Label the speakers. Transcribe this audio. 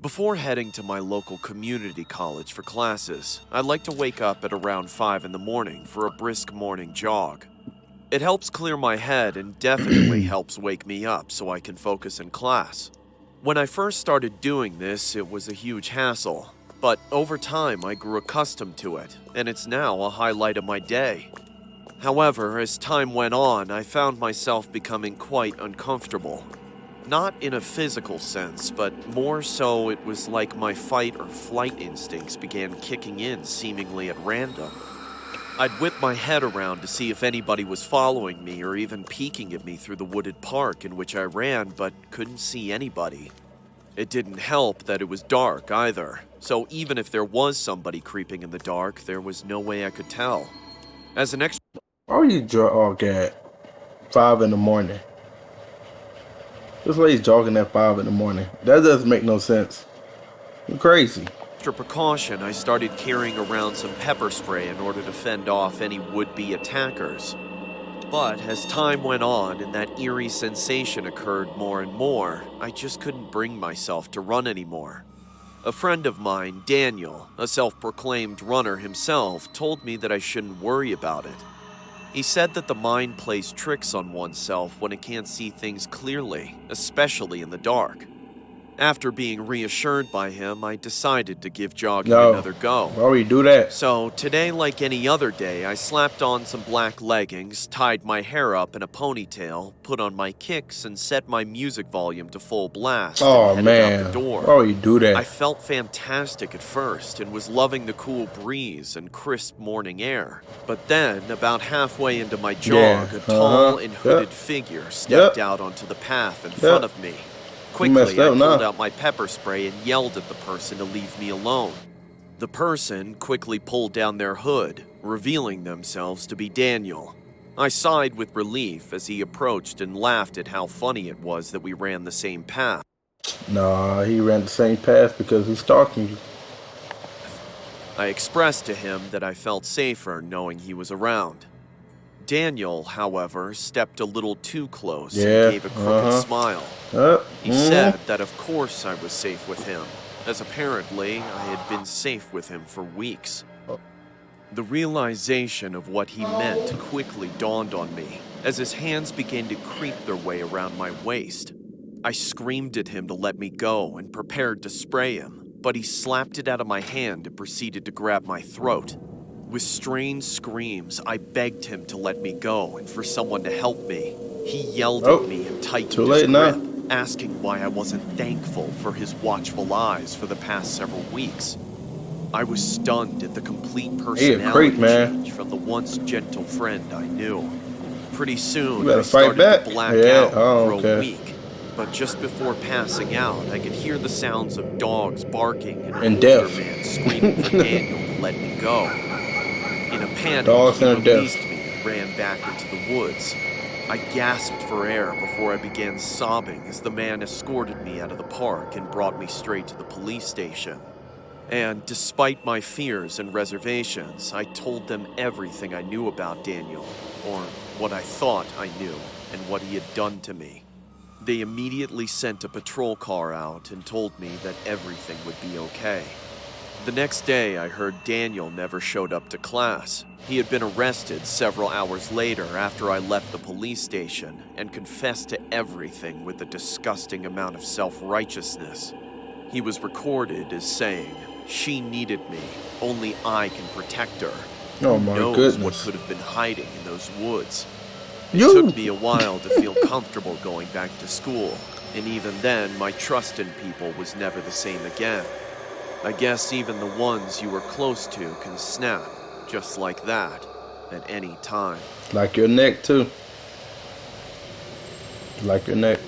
Speaker 1: Before heading to my local community college for classes, I like to wake up at around 5 in the morning for a brisk morning jog. It helps clear my head and definitely helps wake me up so I can focus in class. When I first started doing this, it was a huge hassle, but over time I grew accustomed to it, and it's now a highlight of my day. However, as time went on, I found myself becoming quite uncomfortable. Not in a physical sense, but more so it was like my fight or flight instincts began kicking in seemingly at random. I'd whip my head around to see if anybody was following me or even peeking at me through the wooded park in which I ran, but couldn't see anybody. It didn't help that it was dark either, so even if there was somebody creeping in the dark, there was no way I could tell. As an extra
Speaker 2: Why are you jogging at 5 in the morning? This lady's jogging at 5 in the morning. That doesn't make no sense. You're crazy.
Speaker 1: precaution, I started carrying around some pepper spray in order to fend off any would-be attackers. But as time went on and that eerie sensation occurred more and more, I just couldn't bring myself to run anymore. A friend of mine, Daniel, a self-proclaimed runner himself, told me that I shouldn't worry about it. He said that the mind plays tricks on oneself when it can't see things clearly, especially in the dark. After being reassured by him, I decided to give jogging another go.
Speaker 2: Why would you do that?
Speaker 1: So today, like any other day, I slapped on some black leggings, tied my hair up in a ponytail, put on my kicks, and set my music volume to full blast and headed out the door.
Speaker 2: Why would you do that?
Speaker 1: I felt fantastic at first and was loving the cool breeze and crisp morning air. But then, about halfway into my jog, a tall and hooded figure stepped out onto the path in front of me. Quickly, I pulled out my pepper spray and yelled at the person to leave me alone. The person quickly pulled down their hood, revealing themselves to be Daniel. I sighed with relief as he approached and laughed at how funny it was that we ran the same path.
Speaker 2: Nah, he ran the same path because he's stalking you.
Speaker 1: I expressed to him that I felt safer knowing he was around. Daniel, however, stepped a little too close and gave a crooked smile. He said that of course I was safe with him, as apparently I had been safe with him for weeks. The realization of what he meant quickly dawned on me, as his hands began to creep their way around my waist. I screamed at him to let me go and prepared to spray him, but he slapped it out of my hand and proceeded to grab my throat. With strained screams, I begged him to let me go and for someone to help me. He yelled at me and tightened his grip, asking why I wasn't thankful for his watchful eyes for the past several weeks. I was stunned at the complete personality change from the once gentle friend I knew. Pretty soon, I started to black out for a week, but just before passing out, I could hear the sounds of dogs barking and an older man screaming for Daniel to let me go. In a panic, he released me and ran back into the woods. I gasped for air before I began sobbing as the man escorted me out of the park and brought me straight to the police station. And despite my fears and reservations, I told them everything I knew about Daniel, or what I thought I knew, and what he had done to me. They immediately sent a patrol car out and told me that everything would be okay. The next day, I heard Daniel never showed up to class. He had been arrested several hours later after I left the police station and confessed to everything with a disgusting amount of self-righteousness. He was recorded as saying, "She needed me. Only I can protect her."
Speaker 2: Oh my goodness.
Speaker 1: What could have been hiding in those woods? It took me a while to feel comfortable going back to school, and even then, my trust in people was never the same again. I guess even the ones you were close to can snap, just like that, at any time.
Speaker 2: Like your neck, too. Like your neck.